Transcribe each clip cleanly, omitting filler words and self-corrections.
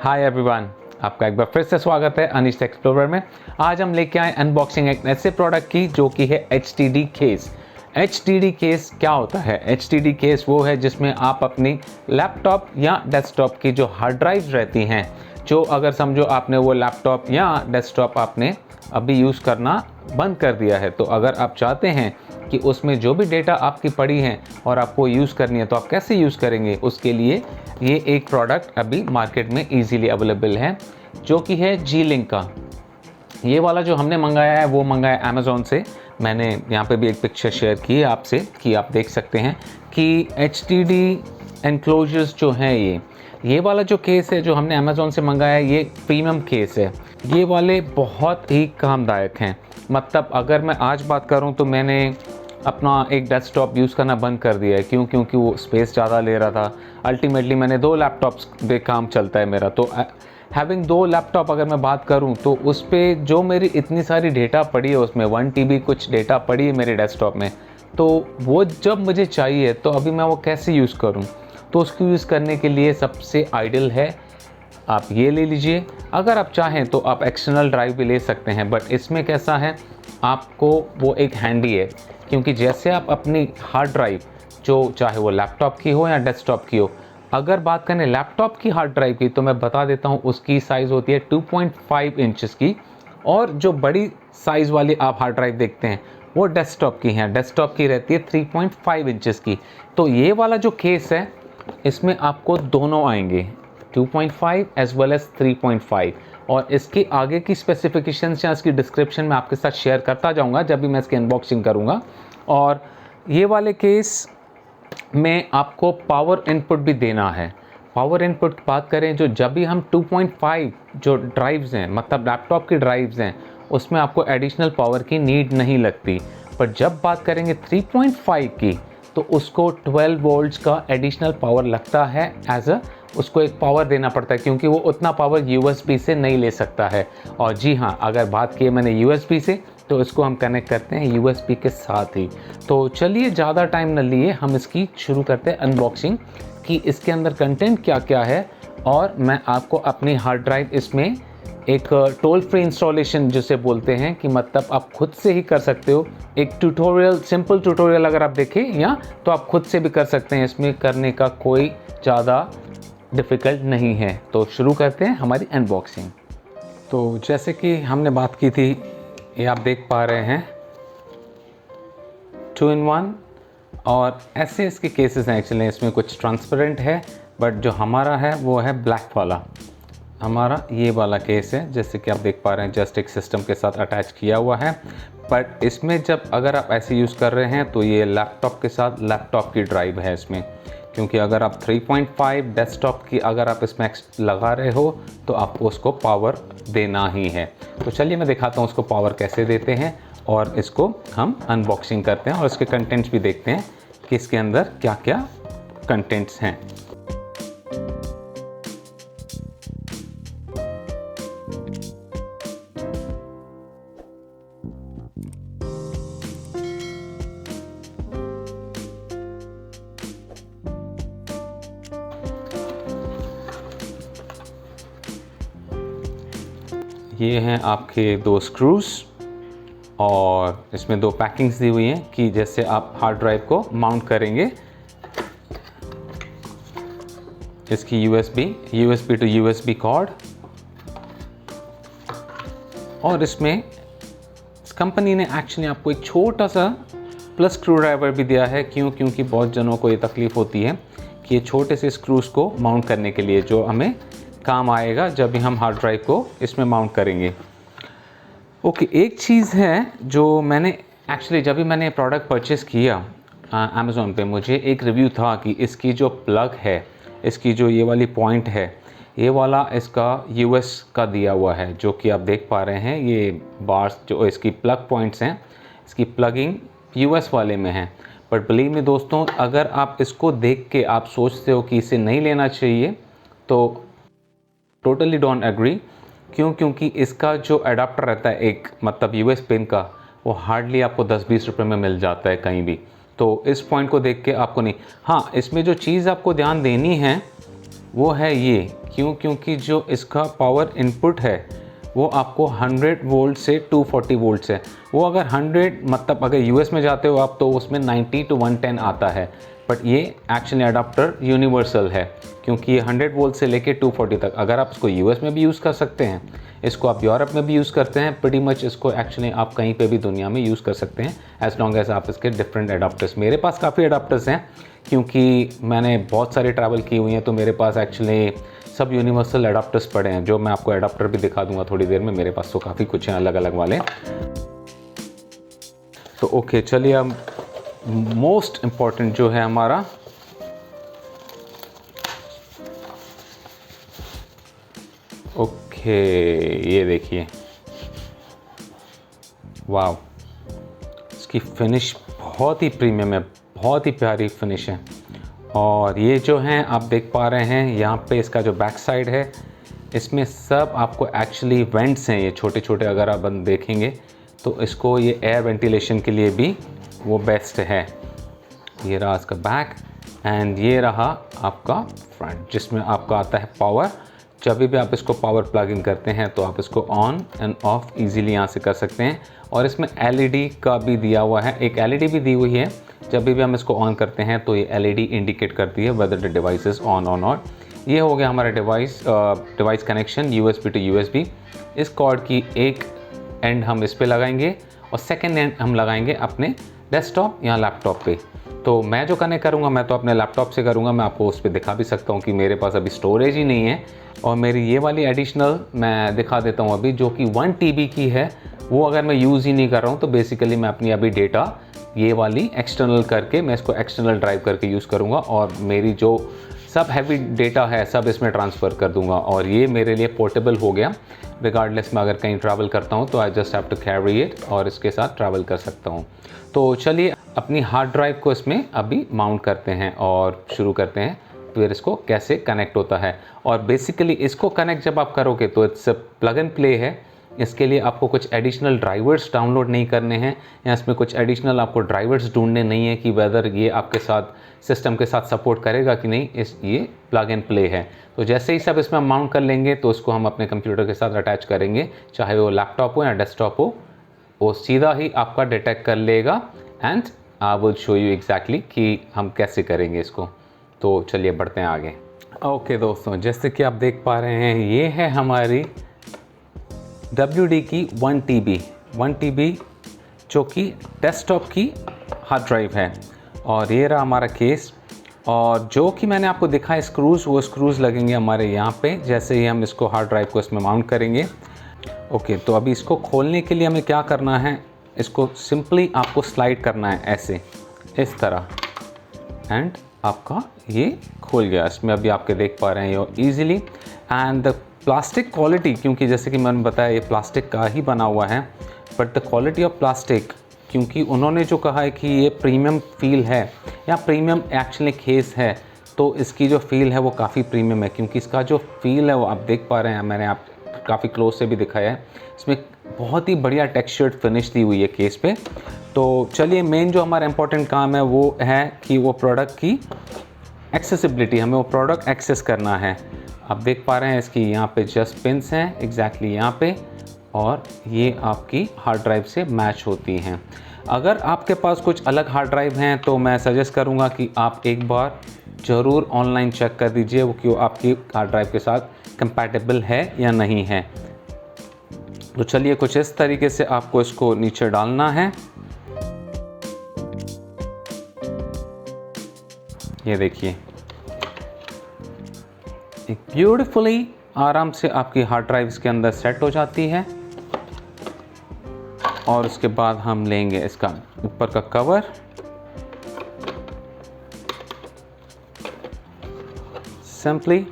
Hi everyone, आपका एक बार फिर से स्वागत है अनिश एक्सप्लोरर में। आज हम लेके आए अनबॉक्सिंग एक ऐसे प्रोडक्ट की जो कि है HDD केस। HDD केस क्या होता है? HDD केस वो है जिसमें आप अपनी लैपटॉप या डेस्कटॉप की जो हार्ड ड्राइव रहती हैं, जो अगर समझो आपने वो लैपटॉप या डेस्कटॉप आपने अभी यूज़ करना बंद कर दिया है, तो अगर आप चाहते हैं कि उसमें जो भी डेटा आपकी पड़ी है और आपको यूज़ करनी है तो आप कैसे यूज़ करेंगे, उसके लिए ये एक प्रोडक्ट अभी मार्केट में इजीली अवेलेबल है, जो कि है G-Link का। ये वाला जो हमने मंगाया है वो मंगाया अमेज़ॉन से। मैंने यहाँ पे भी एक पिक्चर शेयर की है आपसे कि आप देख सकते हैं कि HDD एनक्लोजर्स जो हैं, ये वाला जो केस है जो हमने अमेज़ॉन से मंगाया है, ये प्रीमियम केस है। ये वाले बहुत ही कामदायक हैं। मतलब अगर मैं आज बात करूं तो मैंने अपना एक डेस्कटॉप यूज़ करना बंद कर दिया है। क्योंकि वो स्पेस ज़्यादा ले रहा था। अल्टीमेटली मैंने 2 लैपटॉप्स पे काम चलता है मेरा, तो हैविंग 2 लैपटॉप अगर मैं बात करूं तो उस पर जो मेरी इतनी सारी डेटा पड़ी है, उसमें 1 TB कुछ डेटा पड़ी है मेरे डेस्कटॉप में, तो वो जब मुझे चाहिए तो अभी मैं वो कैसे यूज़ करूं? तो उसको यूज़ करने के लिए सबसे आइडियल है आप ये ले लीजिए। अगर आप चाहें तो आप एक्सटर्नल ड्राइव भी ले सकते हैं, बट इसमें कैसा है, आपको वो एक हैंडी है। क्योंकि जैसे आप अपनी हार्ड ड्राइव, जो चाहे वो लैपटॉप की हो या डेस्कटॉप की हो, अगर बात करें लैपटॉप की हार्ड ड्राइव की, तो मैं बता देता हूँ उसकी साइज़ होती है 2.5 इंचज़ की, और जो बड़ी साइज़ वाली आप हार्ड ड्राइव देखते हैं वो डेस्कटॉप की हैं। डेस्कटॉप की रहती है 3.5 इंचज़ की। तो ये वाला जो केस है, इसमें आपको दोनों आएंगे, 2.5 एज वेल एज 3.5। और इसके आगे की स्पेसिफिकेशंस या इसकी डिस्क्रिप्शन में आपके साथ शेयर करता जाऊंगा जब भी मैं इसकी अनबॉक्सिंग करूंगा। और ये वाले केस में आपको पावर इनपुट भी देना है। पावर इनपुट की बात करें, जो जब भी हम 2.5 जो ड्राइव्स हैं, मतलब लैपटॉप की ड्राइव्स हैं, उसमें आपको एडिशनल पावर की नीड नहीं लगती। पर जब बात करेंगे 3.5 की, तो उसको 12 वोल्ट्स का एडिशनल पावर लगता है। उसको एक पावर देना पड़ता है, क्योंकि वो उतना पावर USB से नहीं ले सकता है। और जी हाँ, अगर बात की मैंने USB से, तो इसको हम कनेक्ट करते हैं USB के साथ ही। तो चलिए ज़्यादा टाइम न लिए हम इसकी शुरू करते हैं अनबॉक्सिंग कि इसके अंदर कंटेंट क्या क्या है। और मैं आपको अपनी हार्ड ड्राइव इसमें एक टोल फ्री इंस्टॉलेशन जिसे बोलते हैं, कि मतलब आप खुद से ही कर सकते हो। एक ट्यूटोरियल, सिंपल ट्यूटोरियल अगर आप देखें या तो आप खुद से भी कर सकते हैं। इसमें करने का कोई ज़्यादा डिफ़िकल्ट नहीं है। तो शुरू करते हैं हमारी अनबॉक्सिंग। तो जैसे कि हमने बात की थी, ये आप देख पा रहे हैं 2-in-1, और ऐसे इसके केसेस हैं। एक्चुअली इसमें कुछ ट्रांसपेरेंट है, बट जो हमारा है वो है ब्लैक वाला। हमारा ये वाला केस है, जैसे कि आप देख पा रहे हैं, जस्ट एक सिस्टम के साथ अटैच किया हुआ है। बट इसमें जब अगर आप ऐसे यूज़ कर रहे हैं तो ये लैपटॉप के साथ लैपटॉप की ड्राइव है इसमें। क्योंकि अगर आप 3.5 डेस्कटॉप की अगर आप इसमें लगा रहे हो, तो आपको उसको पावर देना ही है। तो चलिए मैं दिखाता हूँ उसको पावर कैसे देते हैं, और इसको हम अनबॉक्सिंग करते हैं और इसके कंटेंट्स भी देखते हैं कि इसके अंदर क्या क्या कंटेंट्स हैं। ये हैं आपके 2 स्क्रूज, और इसमें 2 पैकिंग्स दी हुई हैं कि जैसे आप हार्ड ड्राइव को माउंट करेंगे। इसकी USB टू USB कॉर्ड, और इसमें इस कंपनी ने एक्चुअली आपको एक छोटा सा प्लस स्क्रू ड्राइवर भी दिया है। क्योंकि बहुत जनों को ये तकलीफ़ होती है कि ये छोटे से स्क्रूज को माउंट करने के लिए, जो हमें काम आएगा जब भी हम हार्ड ड्राइव को इसमें माउंट करेंगे। ओके, एक चीज़ है जो मैंने एक्चुअली जब भी मैंने प्रोडक्ट परचेस किया अमेज़ॉन पे, मुझे एक रिव्यू था कि इसकी जो प्लग है, इसकी जो ये वाली पॉइंट है, ये वाला इसका US का दिया हुआ है, जो कि आप देख पा रहे हैं। ये बार्स जो इसकी प्लग पॉइंट्स हैं, इसकी प्लगिंग US वाले में है। बट बिलीव मी दोस्तों, अगर आप इसको देख के आप सोचते हो कि इसे नहीं लेना चाहिए, तो टोटली डोंट एग्री। क्योंकि इसका जो एडाप्टर रहता है एक, मतलब US पिन का, वो हार्डली आपको 10-20 रुपये में मिल जाता है कहीं भी। तो इस पॉइंट को देख के आपको नहीं, हाँ इसमें जो चीज़ आपको ध्यान देनी है वो है ये, क्योंकि जो इसका पावर इनपुट है वो आपको 100 वोल्ट से 240 वोल्ट है। वो अगर 100 मतलब अगर यूएस में जाते हो आप तो उसमें 90 to 110 आता है, बट ये एक्चुअली अडाप्टर यूनिवर्सल है क्योंकि ये 100 वोल्ट से लेके 240 तक। अगर आप इसको यूएस में भी यूज़ कर सकते हैं, इसको आप यूरोप में भी यूज़ करते हैं, प्रीटी मच इसको एक्चुअली आप कहीं पे भी दुनिया में यूज़ कर सकते हैं एज लॉन्ग एज आप इसके डिफरेंट अडाप्टर्स। मेरे पास काफ़ी अडाप्टर्स हैं क्योंकि मैंने बहुत सारी ट्रैवल की हुई हैं, तो मेरे पास एक्चुअली सब यूनिवर्सल अडाप्टर्स पड़े हैं, जो मैं आपको अडाप्टर भी दिखा दूंगा थोड़ी देर में। मेरे पास तो काफ़ी कुछ हैं अलग अलग वाले। तो ओके, चलिए अब मोस्ट इम्पॉर्टेंट जो है हमारा ओके, ये देखिए, वाव, इसकी फिनिश बहुत ही प्रीमियम है, बहुत ही प्यारी फिनिश है। और ये जो हैं आप देख पा रहे हैं यहाँ पे इसका जो बैक साइड है, इसमें सब आपको एक्चुअली वेंट्स हैं, ये छोटे छोटे। अगर आप देखेंगे तो इसको ये एयर वेंटिलेशन के लिए भी वो बेस्ट है। ये रहा इसका बैक एंड ये रहा आपका फ्रंट, जिसमें आपका आता है पावर। जब भी आप इसको पावर प्लग इन करते हैं तो आप इसको ऑन एंड ऑफ इजीली यहाँ से कर सकते हैं। और इसमें एलईडी का भी दिया हुआ है, एक एलईडी भी दी हुई है। जब भी हम इसको ऑन करते हैं तो ये एलईडी इंडिकेट करती है whether the device is on और नॉट। ये हो गया हमारा device connection USB to USB. इस कॉर्ड की एक एंड हम इस पे लगाएंगे और सेकेंड एंड हम लगाएंगे अपने डेस्कटॉप या लैपटॉप पे। तो मैं जो कनेक्ट करूँगा मैं तो अपने लैपटॉप से करूँगा, मैं आपको उस पर दिखा भी सकता हूँ कि मेरे पास अभी स्टोरेज ही नहीं है। और मेरी ये वाली एडिशनल मैं दिखा देता हूँ अभी, जो कि 1 TB की है। वो अगर मैं यूज़ ही नहीं कर रहा हूँ तो बेसिकली मैं अपनी अभी डेटा ये वाली एक्सटर्नल करके मैं इसको एक्सटर्नल ड्राइव करके यूज़ करूँगा और मेरी जो सब हैवी डेटा है सब इसमें ट्रांसफ़र कर दूँगा। और ये मेरे लिए पोर्टेबल हो गया, रिगार्डलेस मैं अगर कहीं ट्रैवल करता हूँ तो I just have to carry it और इसके साथ ट्रैवल कर सकता हूँ। तो चलिए अपनी हार्ड ड्राइव को इसमें अभी माउंट करते हैं और शुरू करते हैं फिर इसको कैसे कनेक्ट होता है। और बेसिकली इसको कनेक्ट जब आप करोगे तो इट्स प्लग एंड प्ले है। इसके लिए आपको कुछ एडिशनल ड्राइवर्स डाउनलोड नहीं करने हैं या इसमें कुछ एडिशनल आपको ड्राइवर्स ढूंढने नहीं है कि वेदर ये आपके साथ सिस्टम के साथ सपोर्ट करेगा कि नहीं। ये प्लग एंड प्ले है। तो जैसे ही सब इसमें माउंट कर लेंगे तो इसको हम अपने कंप्यूटर के साथ अटैच करेंगे, चाहे वो लैपटॉप हो या डेस्कटॉप हो, वो सीधा ही आपका डिटेक्ट कर लेगा and I will show you exactly कि हम कैसे करेंगे इसको। तो चलिए बढ़ते हैं आगे। ओके दोस्तों, जैसे कि आप देख पा रहे हैं ये है हमारी WD की 1 TB जो कि डेस्कटॉप की हार्ड ड्राइव है। और ये रहा हमारा केस। और जो कि मैंने आपको दिखाया स्क्रूज़, वो स्क्रूज़ लगेंगे हमारे यहाँ पे जैसे ही हम इसको हार्ड ड्राइव को इसमें माउंट करेंगे। ओके, तो अभी इसको खोलने के लिए हमें क्या करना है, इसको सिंपली आपको स्लाइड करना है ऐसे, इस तरह, एंड आपका ये खोल गया। इसमें अभी आपके देख पा रहे हैं ये easily. And the plastic quality, क्योंकि जैसे कि मैंने बताया ये प्लास्टिक का ही बना हुआ है, but the quality of plastic, क्योंकि उन्होंने जो कहा है कि ये प्रीमियम फील है या प्रीमियम एक्चुअली केस है, तो इसकी जो फील है वो काफ़ी प्रीमियम है। क्योंकि इसका जो फील है वो आप देख पा रहे हैं, मैंने आप काफ़ी क्लोज से भी दिखाया है। इसमें बहुत ही बढ़िया टेक्सचर्ड फिनिश दी हुई है केस पे। तो चलिए मेन जो हमारा इम्पोर्टेंट काम है वो है कि वो प्रोडक्ट की एक्सेसिबिलिटी, हमें वो प्रोडक्ट एक्सेस करना है। आप देख पा रहे हैं इसकी यहाँ पे जस्ट पिन्स हैं एग्जैक्टली यहाँ पे, और ये आपकी हार्ड ड्राइव से मैच होती हैं। अगर आपके पास कुछ अलग हार्ड ड्राइव हैं तो मैं सजेस्ट करूँगा कि आप एक बार ज़रूर ऑनलाइन चेक कर दीजिए वो कि वो आपकी हार्ड ड्राइव के साथ कंपैटिबल है या नहीं है। तो चलिए कुछ इस तरीके से आपको इसको नीचे डालना है। ये देखिए एक ब्यूटीफुली आराम से आपकी हार्ड ड्राइव के अंदर सेट हो जाती है। और उसके बाद हम लेंगे इसका ऊपर का कवर, सिंपली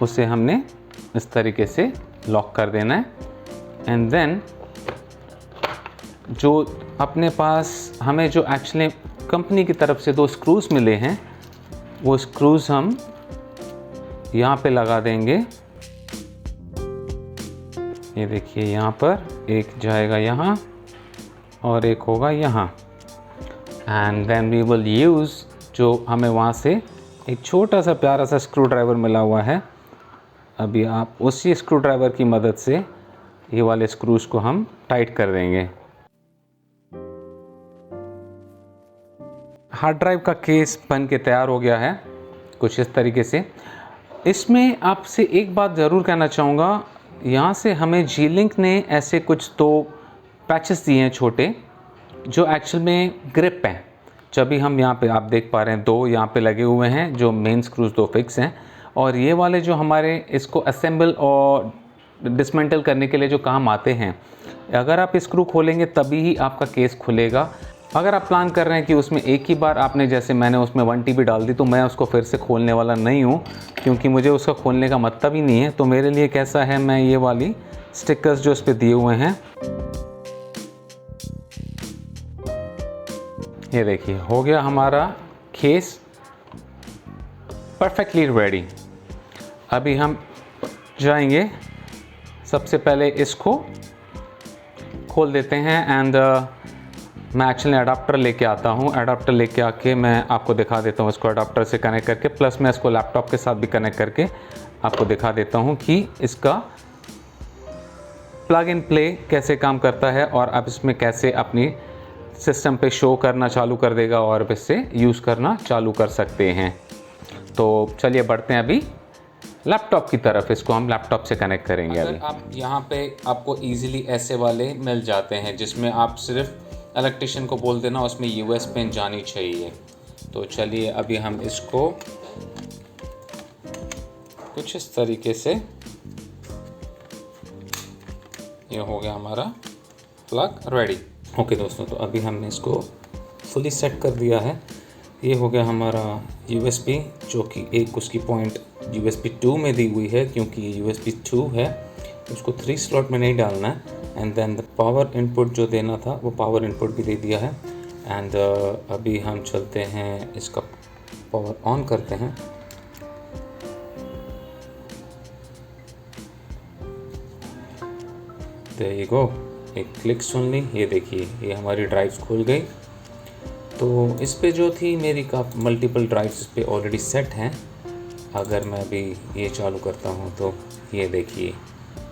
उसे हमने इस तरीके से लॉक कर देना है। एंड देन जो अपने पास हमें जो एक्चुअली कंपनी की तरफ से 2 स्क्रूज मिले हैं, वो स्क्रूज हम यहाँ पे लगा देंगे। ये देखिए यहाँ पर एक जाएगा यहाँ और एक होगा यहाँ। And then we will use जो हमें वहाँ से एक छोटा सा प्यारा सा स्क्रू ड्राइवर मिला हुआ है। अभी आप उसी स्क्रू ड्राइवर की मदद से ये वाले स्क्रूज को हम टाइट कर देंगे। हार्ड ड्राइव का केस बन के तैयार हो गया है कुछ इस तरीके से। इसमें आपसे एक बात ज़रूर कहना चाहूँगा, यहाँ से हमें जी-लिंक ने ऐसे कुछ 2 पैचेस दिए हैं छोटे, जो एक्चुअल में ग्रिप हैं। जब भी हम यहाँ पे आप देख पा रहे हैं 2 यहाँ पे लगे हुए हैं, जो मेन स्क्रूज 2 फिक्स हैं, और ये वाले जो हमारे इसको असेंबल और डिसमेंटल करने के लिए जो काम आते हैं, अगर आप स्क्रू खोलेंगे तभी ही आपका केस खुलेगा। अगर आप प्लान कर रहे हैं कि उसमें एक ही बार आपने, जैसे मैंने उसमें 1 TB डाल दी, तो मैं उसको फिर से खोलने वाला नहीं हूँ, क्योंकि मुझे उसका खोलने का मतलब ही नहीं है। तो मेरे लिए कैसा है, मैं ये वाली स्टिकर्स जो इस पर दिए हुए हैं, ये देखिए हो गया हमारा केस परफेक्टली रेडी। अभी हम जाएंगे, सबसे पहले इसको खोल देते हैं एंड मैं एक्चुअली अडाप्टर लेके आता हूँ। अडाप्टर लेके आके मैं आपको दिखा देता हूँ इसको अडाप्टर से कनेक्ट करके, प्लस मैं इसको लैपटॉप के साथ भी कनेक्ट करके आपको दिखा देता हूँ कि इसका प्लग इन प्ले कैसे काम करता है और आप इसमें कैसे अपनी सिस्टम पे शो करना चालू कर देगा और इससे यूज़ करना चालू कर सकते हैं। तो चलिए बढ़ते हैं अभी लैपटॉप की तरफ। इसको हम लैपटॉप से कनेक्ट करेंगे। अभी आप यहाँ पे आपको इजीली ऐसे वाले मिल जाते हैं, जिसमें आप सिर्फ इलेक्ट्रिशियन को बोल देना उसमें यूएस पिन जानी चाहिए। तो चलिए अभी हम इसको कुछ इस तरीके से, ये हो गया हमारा प्लग रेडी। ओके दोस्तों, तो अभी हमने इसको फुली सेट कर दिया है। ये हो गया हमारा USB, जो कि एक उसकी पॉइंट USB 2 में दी हुई है, क्योंकि ये USB 2 है, उसको 3 स्लॉट में नहीं डालना है। And then the power input जो देना था वो पावर इनपुट भी दे दिया है। एंड अभी हम चलते हैं, इसका पावर ऑन करते हैं। देयर यू गो, एक क्लिक सुन ली, ये देखिए ये हमारी ड्राइव्स खुल गई। तो इस पे जो थी मेरी मल्टीपल ड्राइव्स इस पे ऑलरेडी सेट हैं। अगर मैं अभी ये चालू करता हूँ तो ये देखिए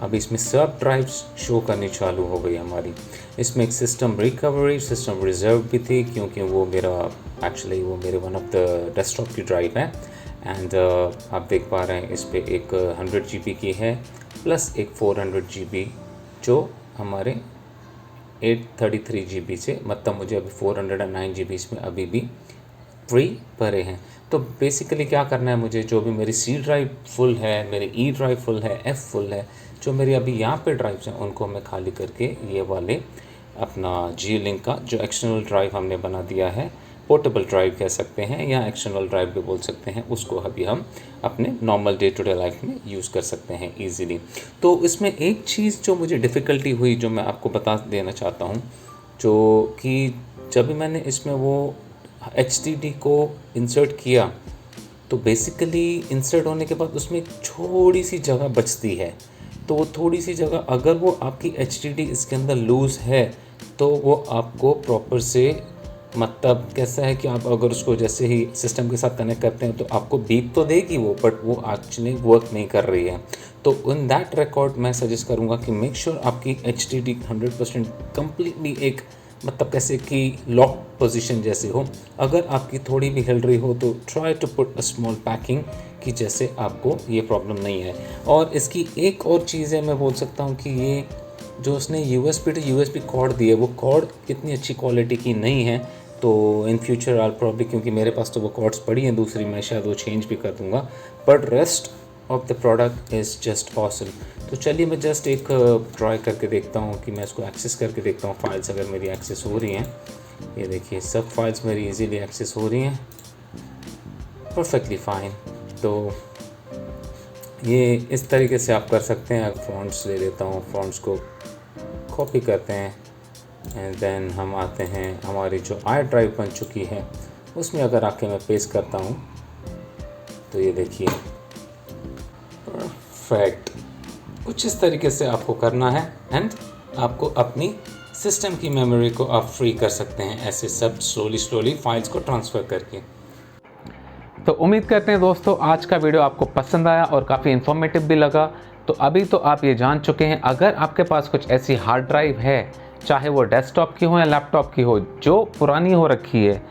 अब इसमें सब ड्राइव्स शो करनी चालू हो गई हमारी। इसमें एक सिस्टम रिकवरी, सिस्टम रिजर्व भी थी, क्योंकि वो मेरा एक्चुअली वो मेरे वन ऑफ द डेस्कटॉप की ड्राइव है। एंड आप देख पा रहे हैं इस पर एक 100 GB की है, प्लस एक 400 GB जो हमारे 833 GB से, मतलब मुझे अभी 409 GB इसमें अभी भी फ्री भरे हैं। तो बेसिकली क्या करना है मुझे, जो भी मेरी C ड्राइव फुल है, मेरी E ड्राइव फुल है, F फुल है, जो मेरी अभी यहाँ पे ड्राइव्स हैं उनको मैं खाली करके ये वाले अपना जी-लिंक का जो एक्सटर्नल ड्राइव हमने बना दिया है, पोर्टेबल ड्राइव कह सकते हैं या एक्सटर्नल ड्राइव भी बोल सकते हैं, उसको अभी हम अपने normal day to day life में यूज़ कर सकते हैं ईजीली। तो इसमें एक चीज़ जो मुझे डिफ़िकल्टी हुई, जो मैं आपको बता देना चाहता हूँ, जो कि जब भी मैंने इसमें वो HDD को इंसर्ट किया, तो बेसिकली इंसर्ट होने के बाद उसमें एक थोड़ी सी जगह बचती है। तो वो थोड़ी सी जगह, अगर वो आपकी HDD इसके अंदर लूज़ है, तो वो आपको प्रॉपर से, मतलब कैसा है कि आप अगर उसको जैसे ही सिस्टम के साथ कनेक्ट करते हैं तो आपको बीप तो देगी वो, बट वो एक्चुअली वर्क नहीं कर रही है। तो इन दैट रिकॉर्ड मैं सजेस्ट करूँगा कि मेक श्योर आपकी HDD 100% कम्प्लीटली एक, मतलब कैसे कि लॉक पोजीशन जैसे हो। अगर आपकी थोड़ी भी हिल रही हो तो try to put a small packing, कि जैसे आपको ये प्रॉब्लम नहीं है। और इसकी एक और चीज़ है, मैं बोल सकता हूँ कि ये जो उसने USB टू USB कॉर्ड दी है, वो कॉर्ड इतनी अच्छी क्वालिटी की नहीं है। तो इन फ्यूचर आल प्रॉब्ली, क्योंकि मेरे पास तो वो कॉर्ड्स पड़ी हैं दूसरी, मैं शायद वो चेंज भी कर दूँगा, but rest of the product is just awesome. तो चलिए मैं जस्ट एक ट्राई करके देखता हूँ कि मैं इसको एक्सेस करके देखता हूँ, फाइल्स अगर मेरी एक्सेस हो रही हैं। ये देखिए सब फाइल्स मेरी इजीली एक्सेस हो रही हैं, परफेक्टली फाइन। तो ये इस तरीके से आप कर सकते हैं। फ़ॉन्ट्स ले लेता हूँ, फ़ॉन्ट्स को कॉपी करते हैं एंड देन हम आते हैं हमारी जो आई ड्राइव बन चुकी है उसमें अगर आके मैं पेस्ट करता हूँ तो ये देखिए परफेक्ट। कुछ इस तरीके से आपको करना है एंड आपको अपनी सिस्टम की मेमोरी को आप फ्री कर सकते हैं ऐसे सब स्लोली फाइल्स को ट्रांसफ़र करके। तो उम्मीद करते हैं दोस्तों आज का वीडियो आपको पसंद आया और काफ़ी इन्फॉर्मेटिव भी लगा। तो अभी तो आप ये जान चुके हैं, अगर आपके पास कुछ ऐसी हार्ड ड्राइव है, चाहे वो डेस्कटॉप की हो या लैपटॉप की हो, जो पुरानी हो रखी है,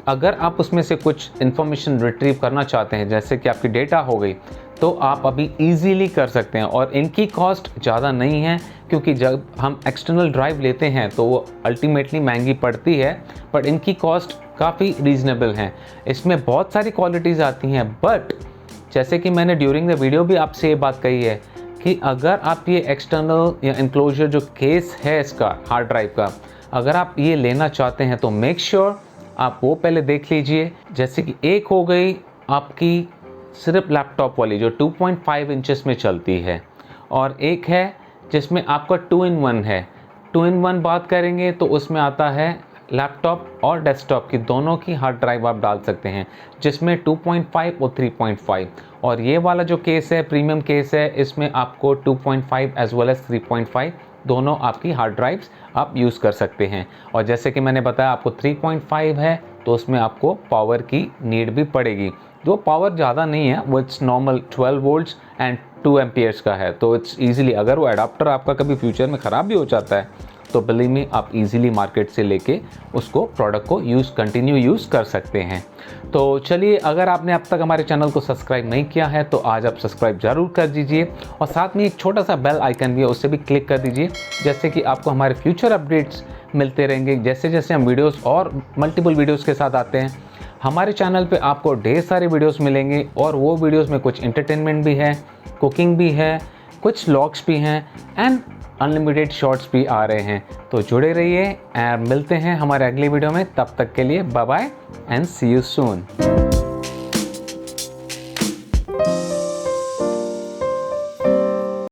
अगर आप उसमें से कुछ इन्फॉर्मेशन रिट्रीव करना चाहते हैं, जैसे कि आपकी डेटा हो गई, तो आप अभी इजीली कर सकते हैं। और इनकी कॉस्ट ज़्यादा नहीं है, क्योंकि जब हम एक्सटर्नल ड्राइव लेते हैं तो वो अल्टीमेटली महंगी पड़ती है, बट इनकी कॉस्ट काफ़ी रीज़नेबल है। इसमें बहुत सारी क्वालिटीज़ आती हैं, बट जैसे कि मैंने ड्यूरिंग द वीडियो भी आपसे ये बात कही है कि अगर आप ये एक्सटर्नल या इंक्लोजर जो केस है इसका हार्ड ड्राइव का, अगर आप ये लेना चाहते हैं तो मेक श्योर आप वो पहले देख लीजिए। जैसे कि एक हो गई आपकी सिर्फ लैपटॉप वाली जो 2.5 इंचेस में चलती है, और एक है जिसमें आपका 2-in-1 है। 2-in-1 बात करेंगे तो उसमें आता है लैपटॉप और डेस्कटॉप की दोनों की हार्ड ड्राइव आप डाल सकते हैं, जिसमें 2.5 और 3.5। और ये वाला जो केस है, प्रीमियम केस है, इसमें आपको 2.5 एज वेल एज 3.5 दोनों आपकी हार्ड ड्राइव्स आप यूज़ कर सकते हैं। और जैसे कि मैंने बताया आपको 3.5 है तो उसमें आपको पावर की नीड भी पड़ेगी। जो पावर ज़्यादा नहीं है, वो it's normal 12 volts and 2 amperes का है, तो इट्स ईजिली, अगर वो अडाप्टर आपका कभी फ्यूचर में ख़राब भी हो जाता है तो बिलीव मी आप इजीली मार्केट से लेके उसको प्रोडक्ट को कंटिन्यू यूज़ कर सकते हैं। तो चलिए, अगर आपने अब तक हमारे चैनल को सब्सक्राइब नहीं किया है तो आज आप सब्सक्राइब ज़रूर कर दीजिए, और साथ में एक छोटा सा बेल आइकन भी है, उससे भी क्लिक कर दीजिए, जैसे कि आपको हमारे फ्यूचर अपडेट्स मिलते रहेंगे। जैसे जैसे हम वीडियोज़ और मल्टीपल वीडियोज़ के साथ आते हैं, हमारे चैनल पे आपको ढेर सारे वीडियोस मिलेंगे, और वो वीडियोस में कुछ एंटरटेनमेंट भी है, कुकिंग भी है, कुछ व्लॉग्स भी हैं, एंड अनलिमिटेड शॉर्ट्स भी आ रहे हैं। तो जुड़े रहिए और मिलते हैं हमारे अगले वीडियो में। तब तक के लिए bye bye and see you soon.